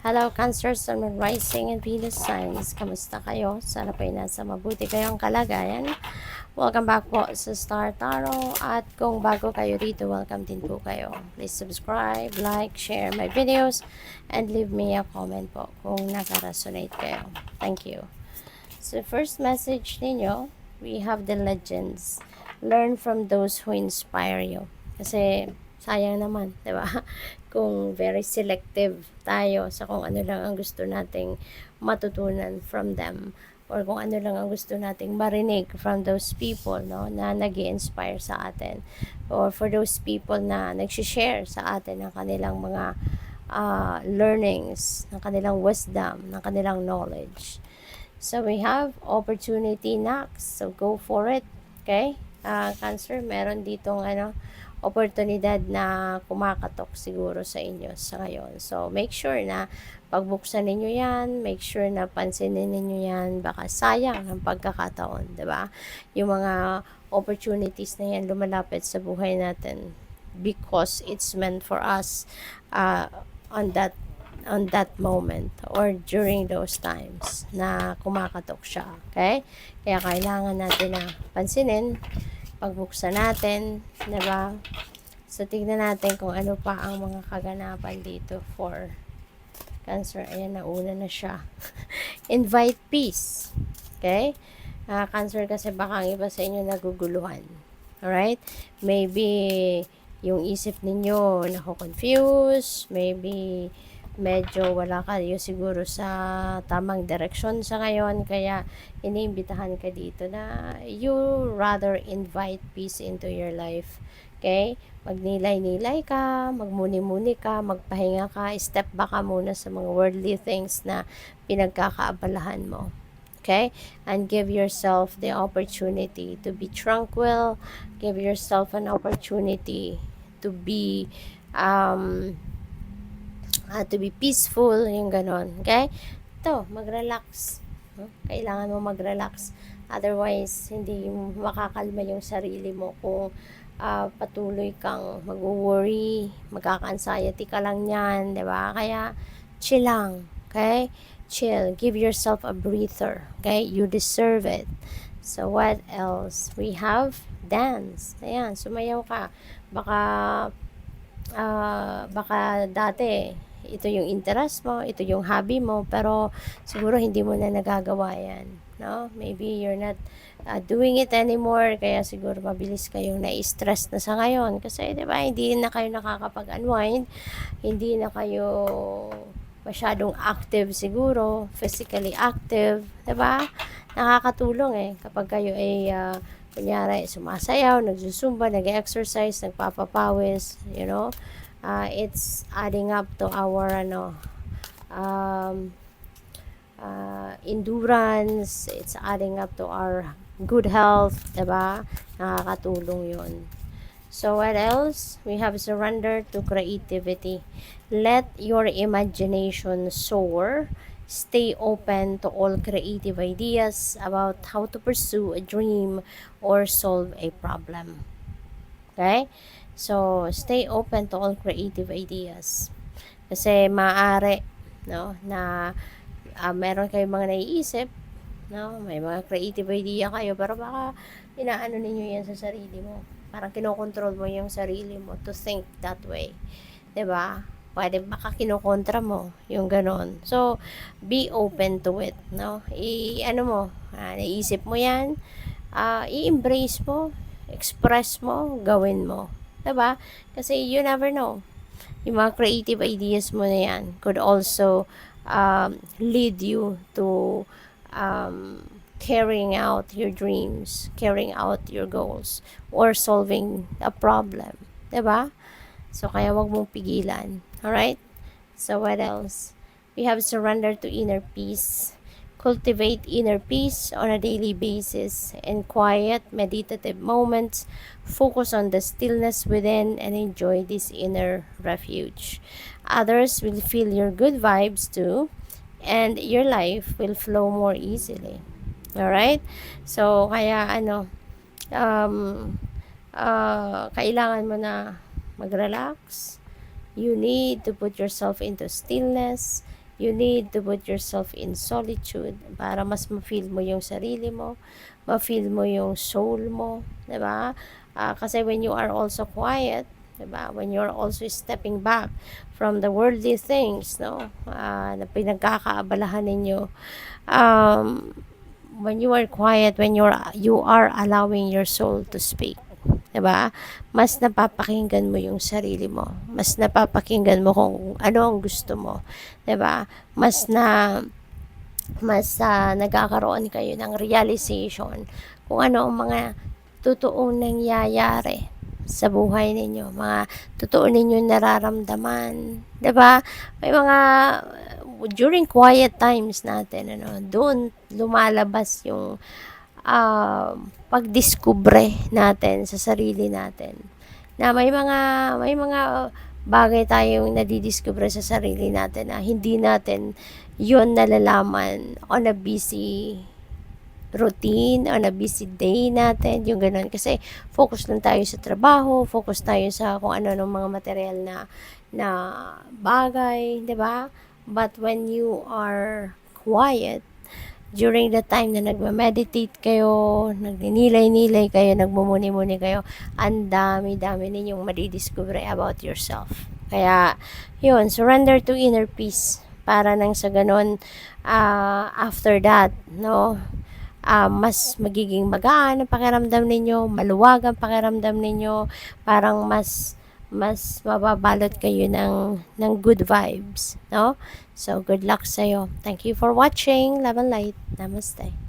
Hello, Cancer, Sun, Moon, Rising, and Venus signs. Kamusta kayo? Sana po ay nasa mabuti kayong kalagayan. Welcome back po sa Star Tarot. At kung bago kayo rito, welcome din po kayo. Please subscribe, like, share my videos, and leave me a comment po kung naka-resonate kayo. Thank you. So, first message ninyo, we have the legends. Learn from those who inspire you. Kasi, sayang naman, di ba? Kung very selective tayo sa kung ano lang ang gusto nating matutunan from them or kung ano lang ang gusto nating marinig from those people, no, na nag-i-inspire sa atin, or for those people na nag-share sa atin ng kanilang mga learnings, ng kanilang wisdom, ng kanilang knowledge. So we have opportunity knocks, so go for it. Okay, Cancer, meron ditong oportunidad na kumakatok siguro sa inyo sa ngayon. So, make sure na pagbuksan ninyo yan, make sure na pansinin ninyo yan, baka sayang ang pagkakataon, di ba? Yung mga opportunities na yan lumalapit sa buhay natin because it's meant for us on that moment or during those times na kumakatok siya, okay? Kaya kailangan natin na pansinin, pagbuksan natin, diba? So, tignan natin kung ano pa ang mga kaganapan dito for Cancer. Ayan, nauna na siya. Invite peace. Okay? Cancer, kasi baka ang iba sa inyo naguguluhan. Alright? Maybe yung isip ninyo nako-confuse. Maybe medyo wala kayo siguro sa tamang direksyon sa ngayon, kaya iniimbitahan ka dito na you rather invite peace into your life. Okay? Magnilay-nilay ka, magmuni-muni ka, magpahinga ka, step back ka muna sa mga worldly things na pinagkakaabalahan mo. Okay? And give yourself the opportunity to be tranquil, give yourself an opportunity to be peaceful, yung ganon. Okay? Ito, mag-relax. Kailangan mo mag-relax. Otherwise, hindi makakalma yung sarili mo kung patuloy kang mag-worry, magkaka-anxiety ka lang yan, di ba? Kaya, chill lang. Okay? Chill. Give yourself a breather. Okay? You deserve it. So, what else? We have dance. Ayan, sumayaw ka. Baka dati ito yung interest mo, ito yung hobby mo, pero siguro hindi mo na nagagawa yan, no? Maybe you're not doing it anymore, kaya siguro mabilis kayong na-stress na sa ngayon kasi, di ba, hindi na kayo nakakapag-unwind, hindi na kayo masyadong active siguro, physically active, di ba? Nakakatulong kapag kayo ay kunyari sumasayaw, nagsusumba, nag-exercise, nagpapapawis, you know, it's adding up to our endurance, it's adding up to our good health, diba? Nakakatulong yun. So what else? We have surrender to creativity. Let your imagination soar. Stay open to all creative ideas about how to pursue a dream or solve a problem. Okay? So, stay open to all creative ideas. Kasi maaari, no, na meron kayong mga naiisip, no, may mga creative idea kayo, pero baka inaano ninyo yan sa sarili mo. Parang kinokontrol mo yung sarili mo to think that way. 'Di ba? Pwede baka kinokontra mo yung ganon. So, be open to it, no? Ano mo, naisip mo yan, i-embrace mo, express mo, gawin mo. 'Di ba? Kasi you never know. Yung mga creative ideas mo na yan could also lead you to carrying out your dreams, carrying out your goals, or solving a problem. 'Di ba? So, kaya wag mong pigilan. Alright? So, what else? We have surrender to inner peace. Cultivate inner peace on a daily basis. In quiet, meditative moments, focus on the stillness within and enjoy this inner refuge. Others will feel your good vibes too, and your life will flow more easily. Alright? So, kaya kailangan mo na mag-relax. You need to put yourself into stillness You need to put yourself in solitude para mas ma-feel mo yung sarili mo, ma-feel mo yung soul mo, 'di ba? Kasi when you are also quiet, 'di ba? When you're also stepping back from the worldly things, no? Na pinagkakaabalahan ninyo, um, when you are quiet, when you are allowing your soul to speak, 'di ba? Mas napapakinggan mo yung sarili mo. Mas napapakinggan mo kung ano ang gusto mo, 'di ba? Mas nagkakaroon kayo ng realization kung ano ang mga totoong nangyayari sa buhay ninyo, mga totoo ninyong nararamdaman, 'di ba? May mga during quiet times natin, doon lumalabas yung pagdiskubre natin sa sarili natin. Na may mga bagay tayong nadidiskubre sa sarili natin na hindi natin yon nalalaman on a busy routine, on a busy day natin, yung ganun. Kasi focus lang tayo sa trabaho, focus tayo sa kung ano ng mga material na bagay, 'di ba? But when you are quiet, during the time na nagme-meditate kayo, nagninilay-nilay kayo, nagmumuni-muni kayo, ang dami-dami ninyong madidiscover about yourself. Kaya, yun, surrender to inner peace. Para nang sa ganun, after that, no, mas magiging magaan ang pakiramdam ninyo, maluwag ang pakiramdam ninyo, parang mas mababalot kayo ng good vibes, no? So, good luck sa'yo. Thank you for watching. Love and light. Namaste.